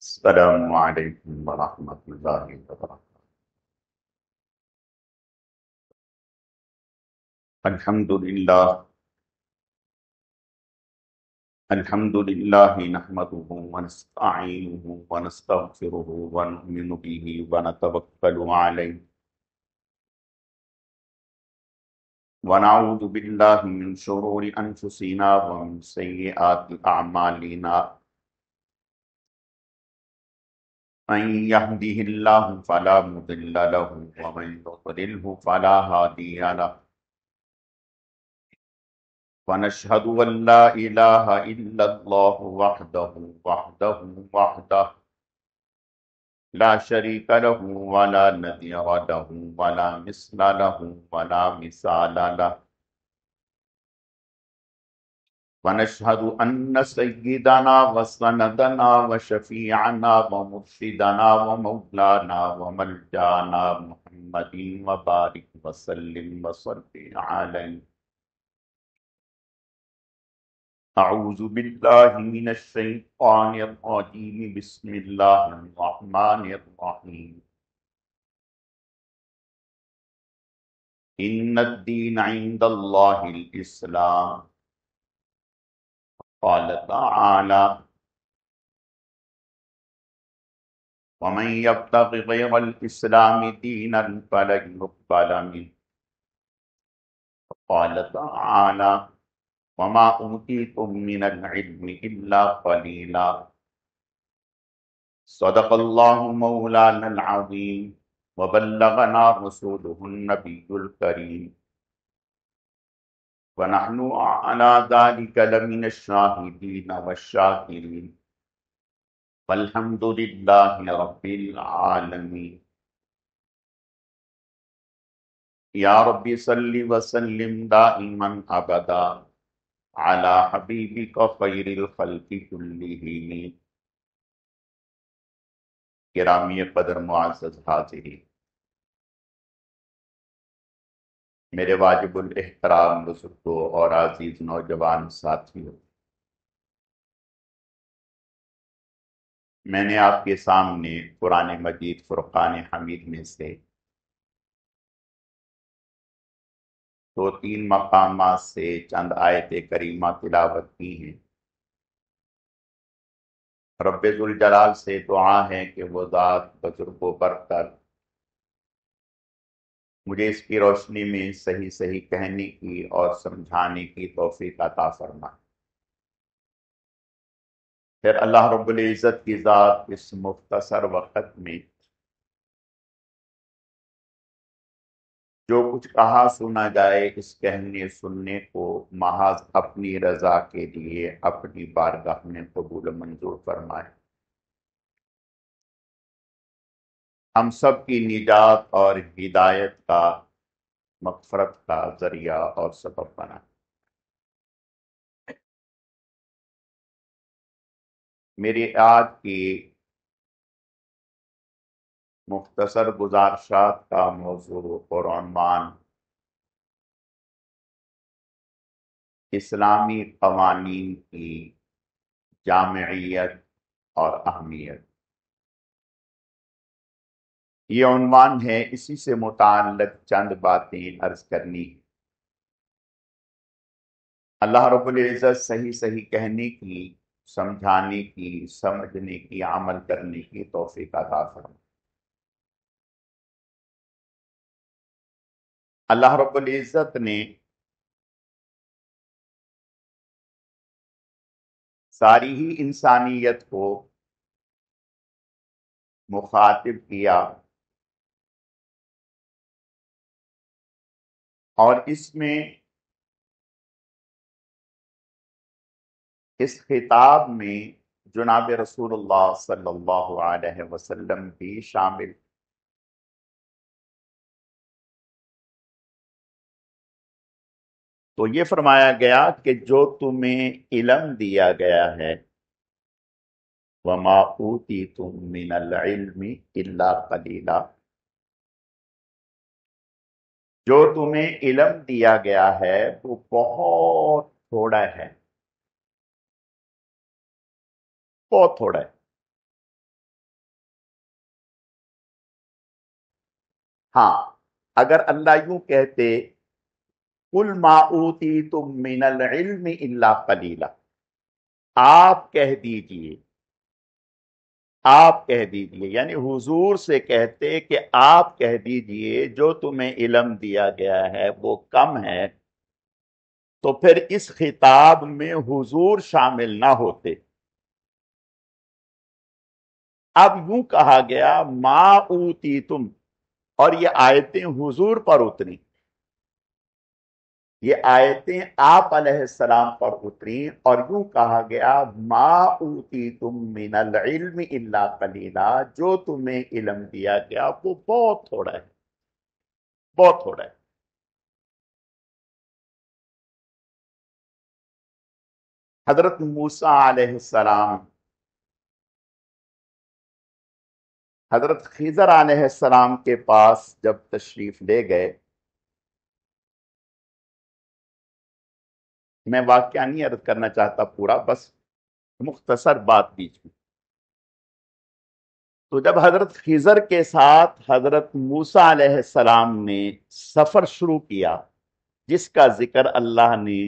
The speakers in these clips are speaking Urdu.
السلام علیکم ورحمۃ اللہ وبرکاتہ۔ الحمد للہ نحمده ونستعینه ونستغفره ونؤمن به ونتوکل علیہ ونعوذ باللہ من شرور انفسنا ومن سیئات اعمالنا، من يهده اللہ فلا مضل له ومن يضلله فلا هادی له، ونشهد أن لا إله إلا الله وحده لا شريك له ولا نظير له ولا مثل له ولا مثال له، ونشهد أن سيدنا وسندنا وشفيعنا ومرشدنا ومولانا وملجانا محمد وبارك وسلم وصل عليه۔ اعوذ باللہ من الشیطان الرجیم، بسم اللہ الرحمن الرحیم۔ ان الدین عند اللہ الاسلام، قال تعالی ومن یبتغ غیر الاسلام دینا فلن يقبل منه، قال تعالی وما اوتیتم من العلم الا قلیلا، صدق اللہ مولانا العظیم وبلغنا رسوله النبی الکریم، ونحن على ذلك لمن الشاہدین والشاکرین، والحمد للہ رب العالمین۔ یا رب صل وسلم دائما ابدا على حبیبک خیر الخلق کلہم۔ گرامی قدر معزز حاضرین، میرے واجب الاحترام بزرگوں اور عزیز نوجوان ساتھیوں، میں نے آپ کے سامنے قرآن مجید فرقان حمید میں سے دو تین مقامات سے چند آیت کریمہ تلاوت کی ہیں۔ رب ذوالجلال سے دعا ہے کہ وہ ذات بزرگ و برتر مجھے اس کی روشنی میں صحیح صحیح کہنے کی اور سمجھانے کی توفیق عطا فرمائے۔ پھر اللہ رب العزت کی ذات اس مختصر وقت میں جو کچھ کہا سنا جائے، اس کہنے سننے کو محض اپنی رضا کے لیے اپنی بارگاہ میں قبول و منظور فرمائے، ہم سب کی نجات اور ہدایت کا، مغفرت کا ذریعہ اور سبب بنائے۔ میری آج کی مختصر گزارشات کا موضوع اور عنوان اسلامی قوانین کی جامعیت اور اہمیت، یہ عنوان ہے۔ اسی سے متعلق چند باتیں عرض کرنی۔ اللہ رب العزت صحیح صحیح کہنے کی، سمجھانے کی، سمجھنے کی، عمل کرنے کی توفیق عطا فرمائے۔ اللہ رب العزت نے ساری ہی انسانیت کو مخاطب کیا، اور اس میں اس خطاب میں جناب رسول اللہ صلی اللہ علیہ وسلم بھی شامل۔ تو یہ فرمایا گیا کہ جو تمہیں علم دیا گیا ہے، وَمَا أُوتِيتُم مِّنَ الْعِلْمِ إِلَّا قَلِيلًا، جو تمہیں علم دیا گیا ہے وہ بہت تھوڑا ہے، بہت تھوڑا ہے۔ ہاں، اگر اللہ یوں کہتے قل ما اوتیتم من العلم الا قلیلا، آپ کہہ دیجئے، آپ کہہ دیجئے، یعنی حضور سے کہتے کہ آپ کہہ دیجئے جو تمہیں علم دیا گیا ہے وہ کم ہے، تو پھر اس خطاب میں حضور شامل نہ ہوتے۔ اب یوں کہا گیا ما اوتیتم، اور یہ آیتیں حضور پر اتری، یہ آیتیں آپ علیہ السلام پر اتری، اور یوں کہا گیا ما اوتیتم من العلم الا قلیلا، جو تمہیں علم دیا گیا وہ بہت تھوڑا ہے، بہت تھوڑا ہے۔ حضرت موسیٰ علیہ السلام حضرت خضر علیہ السلام کے پاس جب تشریف لے گئے، میں واقعہ نہیں عرض کرنا چاہتا پورا، بس مختصر بات بیچ میں۔ تو جب حضرت خضر کے ساتھ حضرت موسیٰ علیہ السلام نے سفر شروع کیا، جس کا ذکر اللہ نے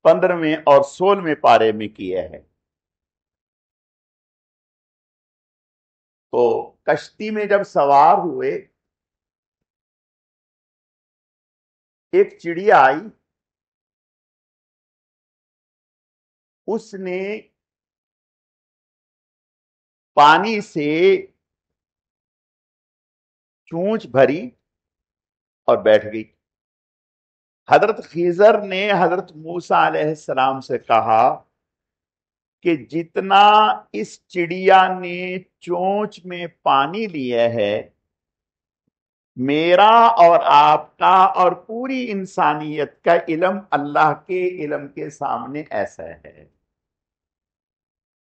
15ویں اور 16ویں پارے میں کیا ہے، تو کشتی میں جب سوار ہوئے، ایک چڑیا آئی، اس نے پانی سے چونچ بھری اور بیٹھ گئی۔ حضرت خضر نے حضرت موسیٰ علیہ السلام سے کہا کہ جتنا اس چڑیا نے چونچ میں پانی لیا ہے، میرا اور آپ کا اور پوری انسانیت کا علم اللہ کے علم کے سامنے ایسا ہے،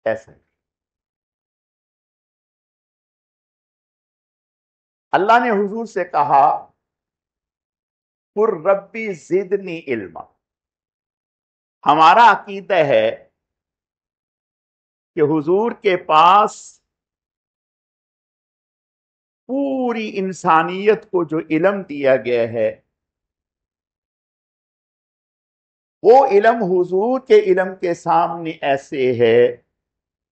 ایسا ہے۔ اللہ نے حضور سے کہا قُل ربی زدنی علما، ہمارا عقیدہ ہے کہ حضور کے پاس پوری انسانیت کو جو علم دیا گیا ہے، وہ علم حضور کے علم کے سامنے ایسے ہے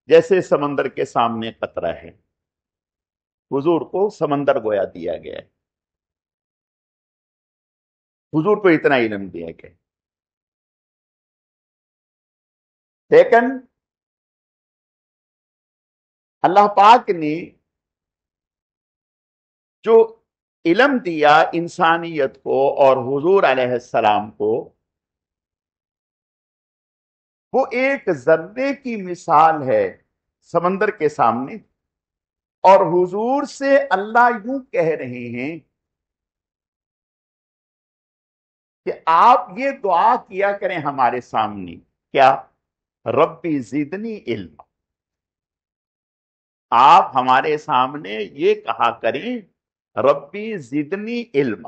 جیسے سمندر کے سامنے قطرہ ہے۔ حضور کو سمندر گویا دیا گیا ہے، حضور کو اتنا علم دیا گیا ہے، لیکن اللہ پاک نے جو علم دیا انسانیت کو اور حضور علیہ السلام کو، وہ ایک ذرے کی مثال ہے سمندر کے سامنے، اور حضور سے اللہ یوں کہہ رہے ہیں کہ آپ یہ دعا کیا کریں ہمارے سامنے، کیا؟ ربی زدنی علم، آپ ہمارے سامنے یہ کہا کریں ربی زدنی علم۔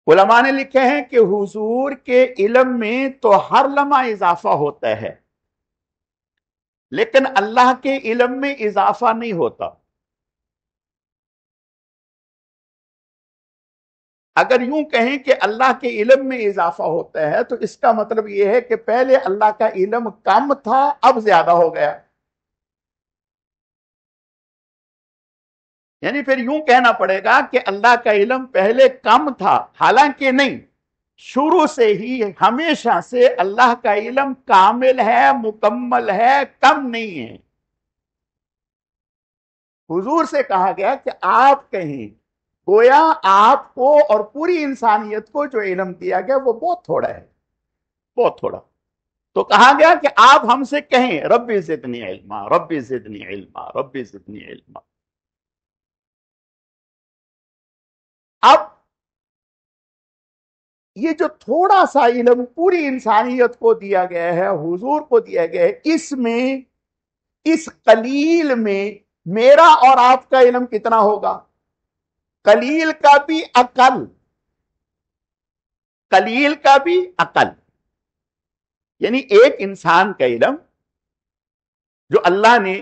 علماء نے لکھے ہیں کہ حضور کے علم میں تو ہر لمحہ اضافہ ہوتا ہے، لیکن اللہ کے علم میں اضافہ نہیں ہوتا۔ اگر یوں کہیں کہ اللہ کے علم میں اضافہ ہوتا ہے تو اس کا مطلب یہ ہے کہ پہلے اللہ کا علم کم تھا، اب زیادہ ہو گیا، یعنی پھر یوں کہنا پڑے گا کہ اللہ کا علم پہلے کم تھا، حالانکہ نہیں، شروع سے ہی ہمیشہ سے اللہ کا علم کامل ہے، مکمل ہے، کم نہیں ہے۔ حضور سے کہا گیا کہ آپ کہیں، گویا آپ کو اور پوری انسانیت کو جو علم دیا گیا وہ بہت تھوڑا ہے، بہت تھوڑا۔ تو کہا گیا کہ آپ ہم سے کہیں ربی زدنی علما، ربی زدنی علما، ربی زدنی علما۔ اب یہ جو تھوڑا سا علم پوری انسانیت کو دیا گیا ہے، حضور کو دیا گیا ہے، اس میں، اس قلیل میں میرا اور آپ کا علم کتنا ہوگا؟ قلیل کا بھی اقل، قلیل کا بھی اقل، یعنی ایک انسان کا علم جو اللہ نے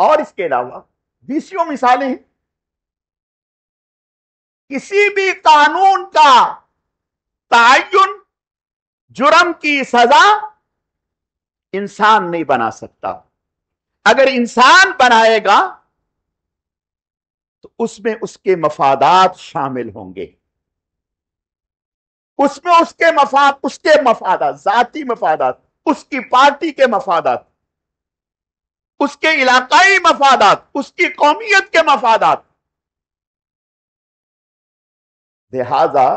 اور اس کے علاوہ بیسیوں مثالیں ہیں. کسی بھی قانون کا تعین جرم کی سزا انسان نہیں بنا سکتا. اگر انسان بنائے گا تو اس میں اس کے مفادات شامل ہوں گے. اس میں اس کے مفادات، ذاتی مفادات، اس کی پارٹی کے مفادات، اس کے علاقائی مفادات، اس کی قومیت کے مفادات. لہذا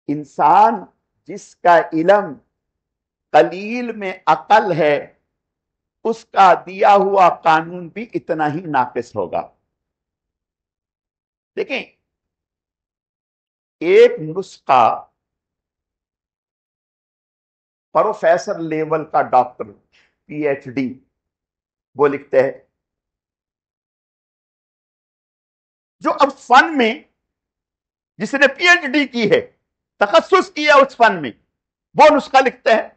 انسان جس کا علم قلیل میں عقل ہے، اس کا دیا ہوا قانون بھی اتنا ہی ناقص ہوگا. دیکھیں، ایک نسخہ پروفیسر لیول کا ڈاکٹر پی ایچ ڈی وہ لکھتے ہیں، جو اب فن میں جس نے پی ایچ ڈی کی ہے، تخصص کیا اس فن میں، وہ نسخہ لکھتے ہیں.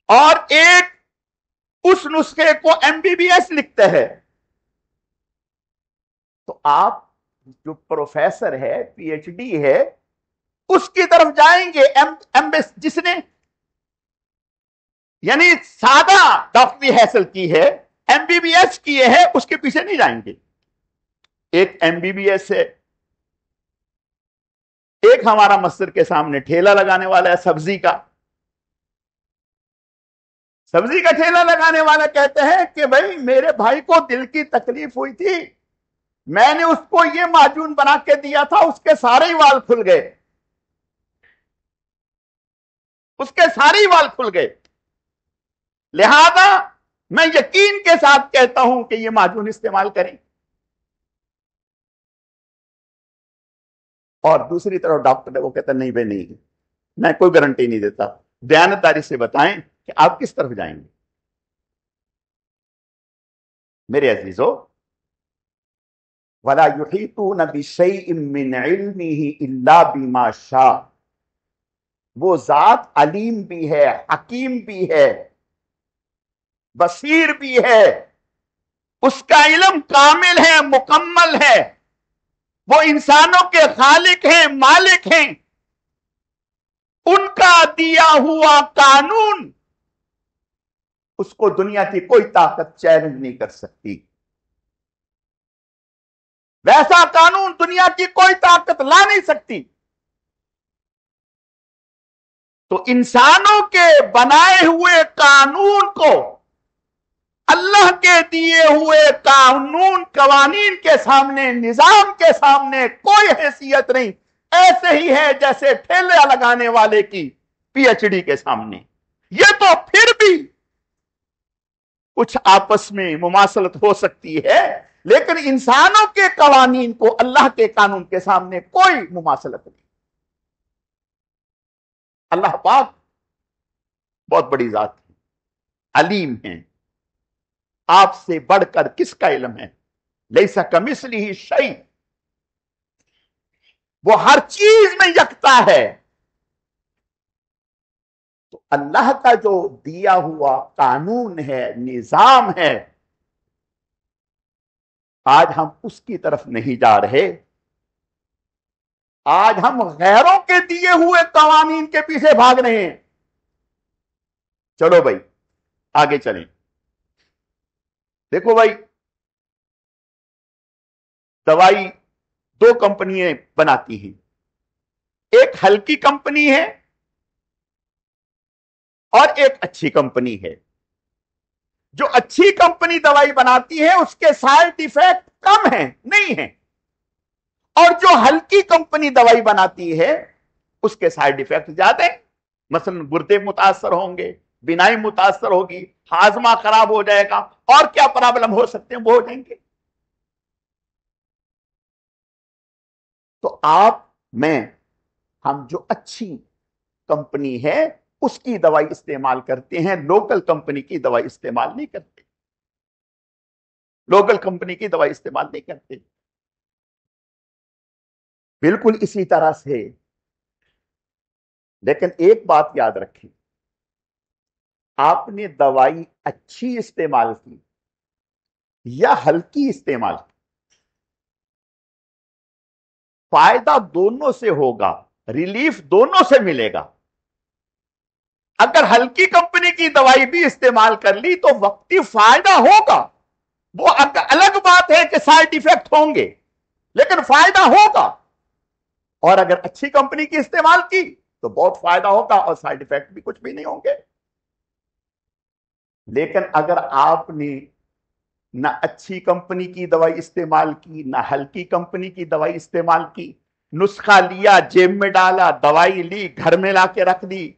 اور ایک اس نسخے کو ایم بی بی ایس لکھتے ہیں. تو آپ جو پروفیسر ہے، پی ایچ ڈی ہے، اس کی طرف جائیں گے. جس نے یعنی سادہ ڈاکٹری حاصل کی ہے، ایم بی بی ایس کیے ہے، اس کے پیچھے نہیں جائیں گے. ایک ایم بی بی ایس ہے، ایک ہمارا مسجد کے سامنے ٹھیلا لگانے والا ہے سبزی کا ٹھیلا لگانے والا کہتے ہیں کہ بھائی میرے بھائی کو دل کی تکلیف ہوئی تھی، میں نے اس کو یہ معجون بنا کے دیا تھا، اس کے سارے ہی وال کھل گئے، لہذا میں یقین کے ساتھ کہتا ہوں کہ یہ معجون استعمال کریں. اور دوسری طرف ڈاکٹر ہے، وہ کہتا نہیں بھائی نہیں، میں کوئی گارنٹی نہیں دیتا. دیانتداری سے بتائیں کہ آپ کس طرف جائیں گے. میرے عزیزو، وَلَا يُحِيطُونَ بِشَيْءٍ مِّنْ عِلْمِهِ إِلَّا بِمَا شَاءَ. وہ ذات علیم بھی ہے، حکیم بھی ہے، بصیر بھی ہے، اس کا علم کامل ہے، مکمل ہے. وہ انسانوں کے خالق ہیں، مالک ہیں. ان کا دیا ہوا قانون اس کو دنیا کی کوئی طاقت چیلنج نہیں کر سکتی. ویسا قانون دنیا کی کوئی طاقت لا نہیں سکتی. تو انسانوں کے بنائے ہوئے قانون کو اللہ کے دیے ہوئے قوانین کے سامنے، نظام کے سامنے کوئی حیثیت نہیں. ایسے ہی ہے جیسے ٹھیلا لگانے والے کی پی ایچ ڈی کے سامنے. یہ تو پھر بھی کچھ آپس میں مماثلت ہو سکتی ہے، لیکن انسانوں کے قوانین کو اللہ کے قانون کے سامنے کوئی مماثلت نہیں. اللہ پاک بہت بڑی ذات ہے، علیم ہے. آپ سے بڑھ کر کس کا علم ہے؟ لیسا کمثلہ شیء. وہ ہر چیز میں یکتا ہے. تو اللہ کا جو دیا ہوا قانون ہے، نظام ہے، آج ہم اس کی طرف نہیں جا رہے. آج ہم غیروں کے دیے ہوئے قوانین کے پیچھے بھاگ رہے ہیں. چلو بھائی آگے چلیں. دیکھو بھائی، دوائی دو کمپنیاں بناتی ہیں. ایک ہلکی کمپنی ہے اور ایک اچھی کمپنی ہے. جو اچھی کمپنی دوائی بناتی ہے اس کے سائیڈ ایفیکٹ کم ہیں، نہیں ہیں. اور جو ہلکی کمپنی دوائی بناتی ہے اس کے سائیڈ ایفیکٹ زیادہ ہیں. مثلا گردے متاثر ہوں گے، بینائی متاثر ہوگی، ہاضمہ خراب ہو جائے گا، اور کیا پرابلم ہو سکتے ہیں وہ ہو جائیں گے. تو آپ میں ہم جو اچھی کمپنی ہے اس کی دوائی استعمال کرتے ہیں، لوکل کمپنی کی دوائی استعمال نہیں کرتے. بالکل اسی طرح سے. لیکن ایک بات یاد رکھیں، آپ نے دوائی اچھی استعمال کی یا ہلکی استعمال کی، فائدہ دونوں سے ہوگا، ریلیف دونوں سے ملے گا۔ اگر ہلکی کمپنی کی دوائی بھی استعمال کر لی تو وقتی فائدہ ہوگا، وہ الگ بات ہے کہ سائیڈ ایفیکٹ ہوں گے، لیکن فائدہ ہوگا۔ اور اگر اچھی کمپنی کی استعمال کی تو بہت فائدہ ہوگا اور سائیڈ ایفیکٹ بھی کچھ بھی نہیں ہوں گے۔ لیکن اگر آپ نے نہ اچھی کمپنی کی دوائی استعمال کی، نہ ہلکی کمپنی کی دوائی استعمال کی، نسخہ لیا، جیب میں ڈالا، دوائی لی، گھر میں لا کے رکھ دی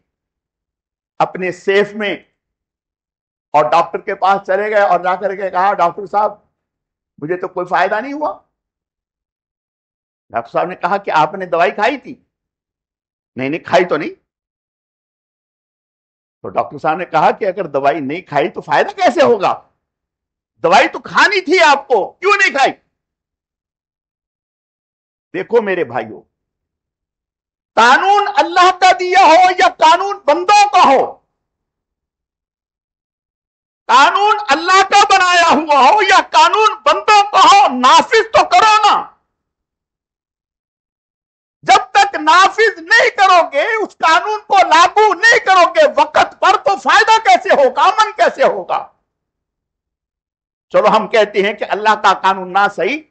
اپنے سیف میں، اور ڈاکٹر کے پاس چلے گئے اور جا کر کے کہا ڈاکٹر صاحب مجھے تو کوئی فائدہ نہیں ہوا۔ ڈاکٹر صاحب نے کہا کہ آپ نے دوائی کھائی تھی؟ نہیں کھائی تو نہیں۔ تو ڈاکٹر صاحب نے کہا کہ اگر دوائی نہیں کھائی تو فائدہ کیسے ہوگا؟ دوائی تو کھانی تھی آپ کو، کیوں نہیں کھائی؟ دیکھو میرے بھائیوں، قانون اللہ کا دیا ہو یا قانون بندوں کا ہو، قانون اللہ کا بنایا ہوا ہو یا قانون بندوں کا ہو، نافذ تو کرو نا۔ جب تک نافذ نہیں کرو گے، اس قانون کو لاگو نہیں کرو گے وقت پر، تو فائدہ کیسے ہوگا، امن کیسے ہوگا؟ چلو ہم کہتے ہیں کہ اللہ کا قانون نہ صحیح،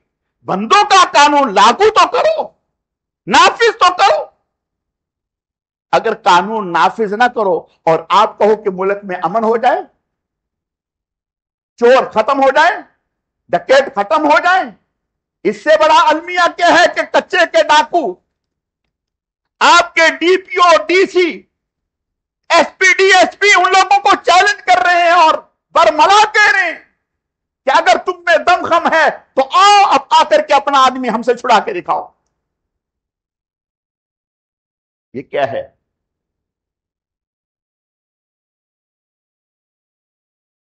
بندوں کا قانون لاگو تو کرو، نافذ تو کرو۔ اگر قانون نافذ نہ کرو اور آپ کہو کہ ملک میں امن ہو جائے، چور ختم ہو جائے، ڈکیت ختم ہو جائے، اس سے بڑا المیہ کیا ہے کہ کچے کے ڈاکو آپ کے D P O, D C, S P, D S P ان لوگوں کو چیلنج کر رہے ہیں اور برملا کہہ رہے ہیں کہ اگر تم میں دم خم ہے تو آؤ اب آ کر کے اپنا آدمی ہم سے چھڑا کے دکھاؤ۔ یہ کیا ہے؟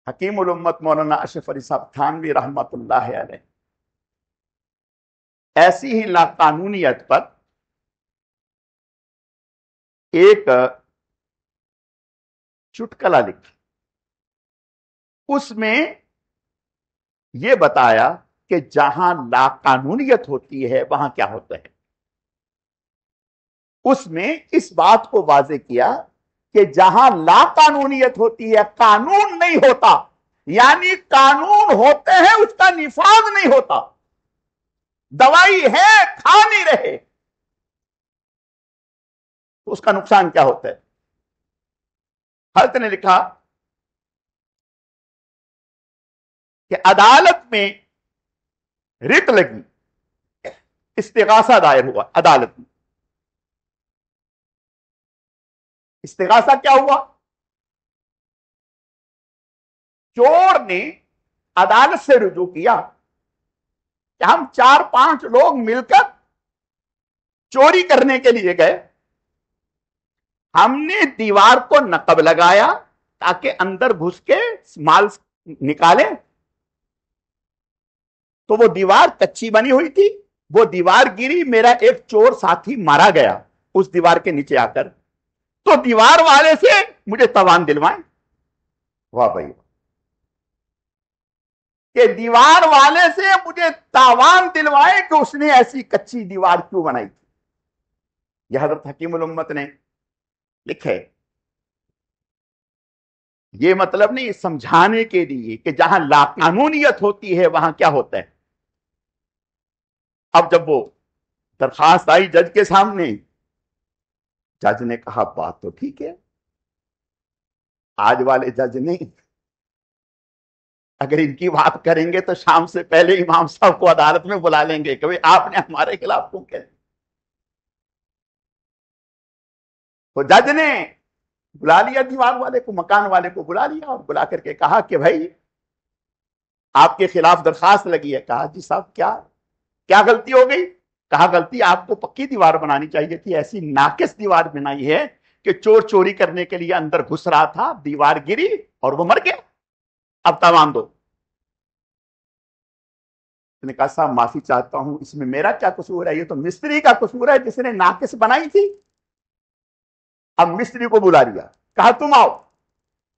حکیم الامت مولانا اشرف علی صاحب تھانوی رحمت اللہ علیہ ایسی ہی لاقانونیت پر ایک چٹکلا لکھا، اس میں یہ بتایا کہ جہاں لاقانونیت ہوتی ہے وہاں کیا ہوتا ہے۔ اس میں اس بات کو واضح کیا کہ جہاں لاقانونیت ہوتی ہے، قانون نہیں ہوتا، یعنی قانون ہوتے ہیں اس کا نفاذ نہیں ہوتا، دوائی ہے کھا نہیں رہے، تو اس کا نقصان کیا ہوتا ہے؟ حضرت نے لکھا کہ عدالت میں رٹ لگی، استغاثہ دائر ہوا عدالت میں۔ استغاثہ کیا ہوا؟ چور نے عدالت سے رجوع کیا کہ ہم 4-5 لوگ مل کر چوری کرنے کے لیے گئے، ہم نے دیوار کو نقب لگایا تاکہ اندر گھس کے مال نکالے، تو وہ دیوار کچی بنی ہوئی تھی، وہ دیوار گری، میرا ایک چور ساتھی مارا گیا اس دیوار کے نیچے آ کر، تو دیوار والے سے مجھے تاوان دلوائیں۔ واہ بھائی، کہ دیوار والے سے مجھے تاوان دلوائے کہ اس نے ایسی کچی دیوار کیوں بنائی تھی۔ یہ حضرت حکیم الامت نے لکھے۔ یہ مطلب نہیں، سمجھانے کے لیے کہ جہاں لاقانونیت ہوتی ہے وہاں کیا ہوتا ہے۔ اب جب وہ درخواست آئی جج کے سامنے، جج نے کہا بات تو ٹھیک ہے، آج والے جج نہیں، اگر ان کی بات کریں گے تو شام سے پہلے امام صاحب کو عدالت میں بلا لیں گے کہ بھئی آپ نے ہمارے خلاف کیوں کہا۔ تو جج نے بلا لیا دیوار والے کو، مکان والے کو بلا لیا اور بلا کر کے کہا کہ بھائی آپ کے خلاف درخواست لگی ہے۔ کہا جی صاحب کیا غلطی ہو گئی؟ کہا غلطی آپ کو پکی دیوار بنانی چاہیے تھی، ایسی ناقص دیوار بنائی ہے کہ چور چوری کرنے کے لیے اندر گھس رہا تھا، دیوار گری اور وہ مر گیا، اب تاوان دو۔ نے کہا صاحب معافی چاہتا ہوں، اس میں میرا کیا قصور ہے، یہ تو مستری کا قصور ہے جس نے ناقص بنائی تھی۔ اب مستری کو بلا لیا، کہا تم آؤ۔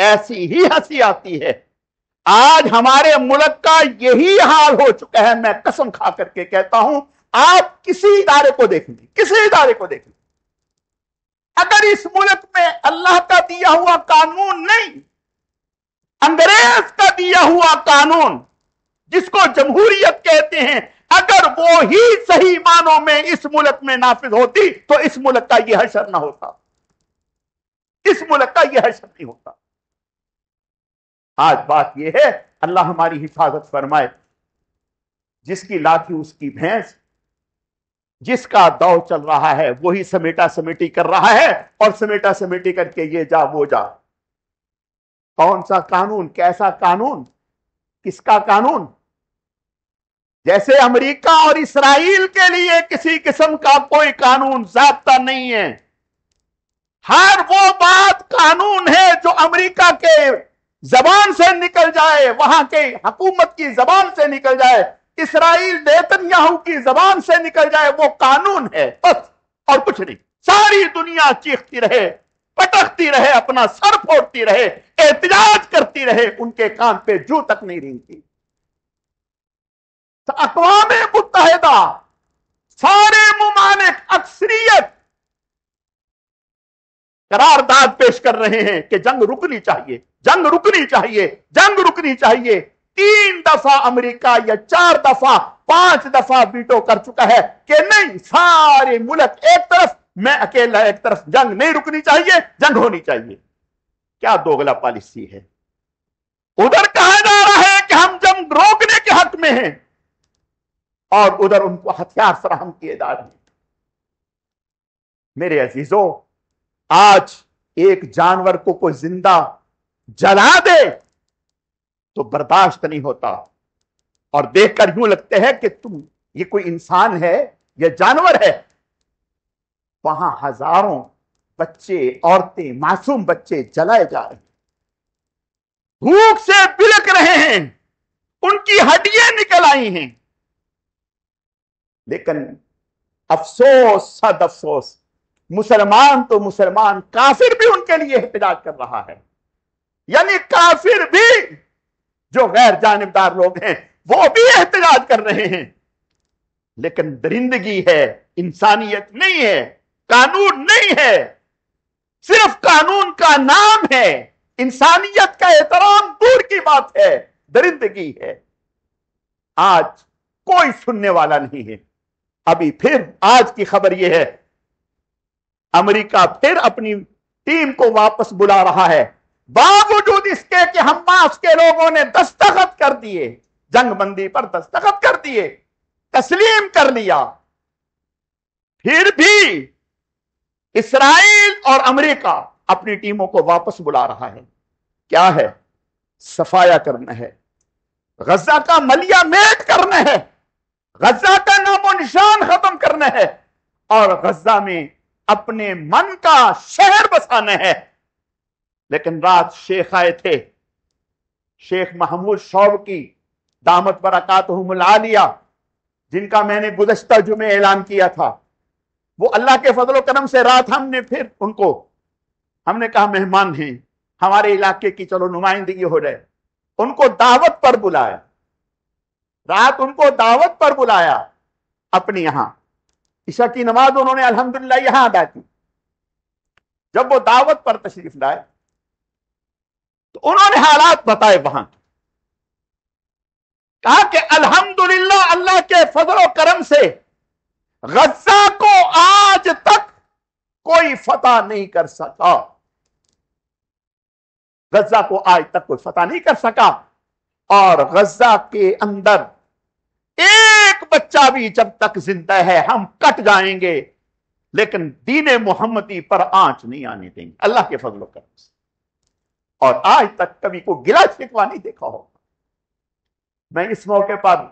ایسی ہی ہنسی آتی ہے. آج ہمارے ملک کا یہی حال ہو چکا ہے. میں قسم کھا کر کے کہتا ہوں, آپ کسی ادارے کو دیکھ لیں, کسی ادارے کو دیکھ لیں, اگر اس ملک میں اللہ کا دیا ہوا قانون نہیں, انگریز کا دیا ہوا قانون جس کو جمہوریت کہتے ہیں, اگر وہ ہی صحیح معنوں میں اس ملک میں نافذ ہوتی تو اس ملک کا یہ حشر نہ ہوتا, اس ملک کا یہ حشر نہیں ہوتا. آج بات یہ ہے, اللہ ہماری حفاظت فرمائے, جس کی لاٹھی اس کی بھینس, جس کا دو چل رہا ہے وہی سمیٹا سمیٹی کر رہا ہے, اور سمیٹا سمیٹی کر کے یہ جا وہ جا. کون سا قانون, کیسا قانون, کس کا قانون؟ جیسے امریکہ اور اسرائیل کے لیے کسی قسم کا کوئی قانون ضابطہ نہیں ہے. ہر وہ بات قانون ہے جو امریکہ کے زبان سے نکل جائے, وہاں کے حکومت کی زبان سے نکل جائے, اسرائیل نیتن یاہو کی زبان سے نکل جائے, وہ قانون ہے بس, اور کچھ نہیں. ساری دنیا چیختی رہے, پٹکتی رہے, اپنا سر پھوڑتی رہے, احتجاج کرتی رہے, ان کے کان پہ جو تک نہیں رینگتی. اقوام متحدہ, سارے ممالک, اکثریت قرارداد پیش کر رہے ہیں کہ جنگ رکنی چاہیے, جنگ رکنی چاہیے, جنگ رکنی چاہیے. 3 دفعہ امریکہ یا 4 دفعہ 5 دفعہ ویٹو کر چکا ہے کہ نہیں, سارے ملک ایک طرف, میں اکیلا ایک طرف, جنگ نہیں رکنی چاہیے, جنگ ہونی چاہیے. کیا دوغلا پالیسی ہے. ادھر کہا جا رہا ہے کہ ہم جنگ روکنے کے حق میں ہیں, اور ادھر ان کو ہتھیار فراہم کیے جا رہے ہیں. میرے عزیزوں, آج ایک جانور کو کوئی زندہ جلا دے تو برداشت نہیں ہوتا, اور دیکھ کر یوں لگتے ہے کہ یہ کوئی انسان ہے یا جانور ہے. وہاں ہزاروں بچے, عورتیں, معصوم بچے جلائے جا رہے ہیں, بھوک سے بلک رہے ہیں, ان کی ہڈیاں نکل آئی ہیں. لیکن افسوس, صد افسوس, مسلمان تو مسلمان, کافر بھی ان کے لیے احتجاج کر رہا ہے. یعنی کافر بھی, جو غیر جانبدار لوگ ہیں, وہ بھی احتجاج کر رہے ہیں. لیکن درندگی ہے, انسانیت نہیں ہے, قانون نہیں ہے, صرف قانون کا نام ہے. انسانیت کا احترام دور کی بات ہے, درندگی ہے. آج کوئی سننے والا نہیں ہے. ابھی پھر آج کی خبر یہ ہے, امریکہ پھر اپنی ٹیم کو واپس بلا رہا ہے, باوجود اس کے کہ حماس کے لوگوں نے دستخط کر دیے, جنگ بندی پر دستخط کر دیے, تسلیم کر لیا. پھر بھی اسرائیل اور امریکہ اپنی ٹیموں کو واپس بلا رہا ہے. کیا ہے؟ صفایا کرنا ہے, غزہ کا ملیہ میٹ کرنا ہے, غزہ کا نام و نشان ختم کرنا ہے, اور غزہ میں اپنے من کا شہر بسانا ہے. لیکن رات شیخ آئے تھے, شیخ محمود شعب کی دامت برکاتہم العالیہ, جن کا میں نے گزشتہ جمعے اعلان کیا تھا. وہ اللہ کے فضل و کرم سے رات ہم نے پھر ان کو, ہم نے کہا مہمان ہیں ہمارے علاقے کی, چلو نمائندگی ہو جائے, ان کو دعوت پر بلایا, رات ان کو دعوت پر بلایا اپنی یہاں. عشاء کی نماز انہوں نے الحمدللہ یہاں ادا کی. جب وہ دعوت پر تشریف لائے تو انہوں نے حالات بتائے وہاں. کہا کہ الحمدللہ اللہ کے فضل و کرم سے غزہ کو آج تک کوئی فتح نہیں کر سکا, غزہ کو آج تک کوئی فتح نہیں کر سکا. اور غزہ کے اندر ایک بچہ بھی جب تک زندہ ہے ہم کٹ جائیں گے, لیکن دین محمدی پر آنچ نہیں آنے دیں گے اللہ کے فضل و کرم سے. اور آج تک کبھی کو گلا شکوا نہیں دیکھا ہوگا. میں اس موقع پر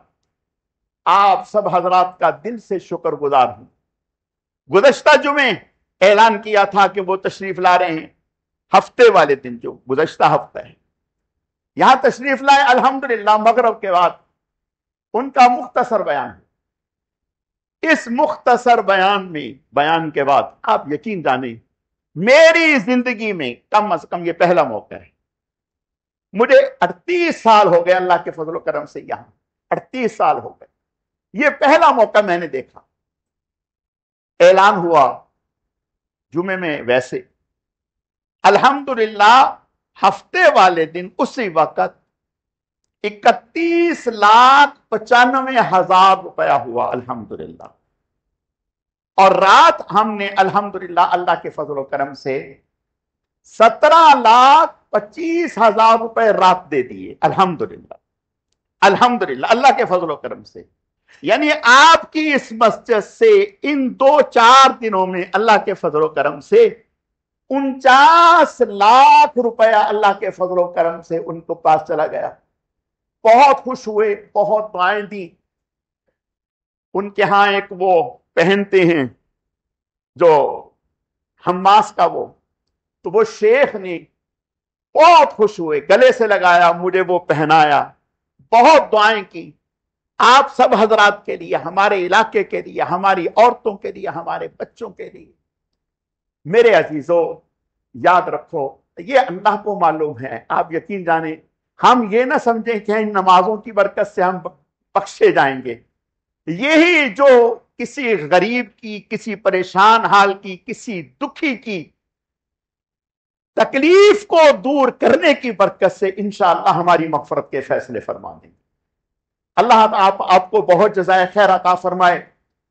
آپ سب حضرات کا دل سے شکر گزار ہوں. گزشتہ جمعے اعلان کیا تھا کہ وہ تشریف لا رہے ہیں, ہفتے والے دن جو گزشتہ ہفتہ ہے یہاں تشریف لائے الحمدللہ مغرب کے بعد. ان کا مختصر بیان ہے. اس مختصر بیان کے بعد آپ یقین جانیں میری زندگی میں کم از کم یہ پہلا موقع ہے مجھے 38 سال ہو گئے اللہ کے فضل و کرم سے یہاں، 38 سال ہو گئے، یہ پہلا موقع میں نے دیکھا اعلان ہوا جمعے میں، ویسے الحمدللہ ہفتے والے دن اسی وقت 31,95,000 روپیہ ہوا الحمدللہ، اور رات ہم نے الحمدللہ اللہ کے فضل و کرم سے 17,25,000 روپے رات دے دیے الحمدللہ، الحمدللہ اللہ کے فضل و کرم سے۔ یعنی آپ کی اس مسجد سے ان 2-4 دنوں میں اللہ کے فضل و کرم سے 49 لاکھ روپیہ اللہ کے فضل و کرم سے ان کو پاس چلا گیا۔ بہت خوش ہوئے، بہت دعائیں دی۔ ان کے ہاں ایک وہ پہنتے ہیں جو حماس کا وہ، تو وہ شیخ نے بہت خوش ہوئے، گلے سے لگایا، مجھے وہ پہنایا، بہت دعائیں کی آپ سب حضرات کے لیے، ہمارے علاقے کے لیے، ہماری عورتوں کے لیے، ہمارے بچوں کے لیے۔ میرے عزیزوں یاد رکھو، یہ اللہ کو معلوم ہے، آپ یقین جانیں، ہم یہ نہ سمجھیں کہ ان نمازوں کی برکت سے ہم بخشے جائیں گے۔ یہی جو کسی غریب کی، کسی پریشان حال کی، کسی دکھی کی تکلیف کو دور کرنے کی برکت سے انشاءاللہ ہماری مغفرت کے فیصلے فرما دیں گے۔ اللہ آپ کو بہت جزائے خیر عطا فرمائے۔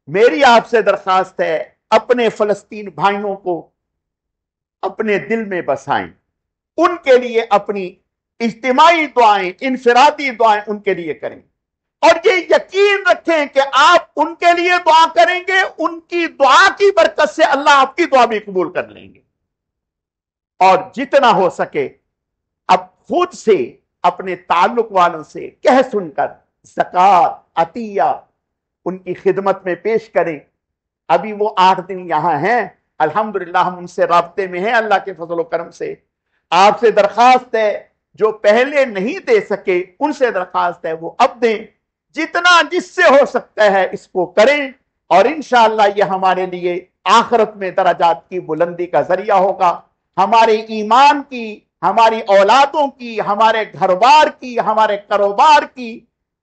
میری آپ سے درخواست ہے، اپنے فلسطین بھائیوں کو اپنے دل میں بسائیں، ان کے لیے اپنی اجتماعی دعائیں، انفرادی دعائیں ان کے لیے کریں، اور یہ یقین رکھیں کہ آپ ان کے لیے دعا کریں گے، ان کی دعا کی برکت سے اللہ آپ کی دعا بھی قبول کر لیں گے۔ اور جتنا ہو سکے اب خود سے اپنے تعلق والوں سے کہہ سن کر زکوٰۃ، عطیہ ان کی خدمت میں پیش کریں۔ ابھی وہ 8 دن یہاں ہیں، الحمدللہ ہم ان سے رابطے میں ہیں اللہ کے فضل و کرم سے۔ آپ سے درخواست ہے، جو پہلے نہیں دے سکے ان سے درخواست ہے وہ اب دیں، جتنا جس سے ہو سکتا ہے اس کو کریں، اور انشاءاللہ یہ ہمارے لیے آخرت میں درجات کی بلندی کا ذریعہ ہوگا، ہمارے ایمان کی، ہماری اولادوں کی، ہمارے گھر بار کی، ہمارے کاروبار کی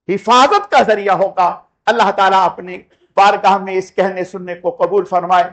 حفاظت کا ذریعہ ہوگا۔ اللہ تعالیٰ اپنے بارگاہ میں اس کہنے سننے کو قبول فرمائے۔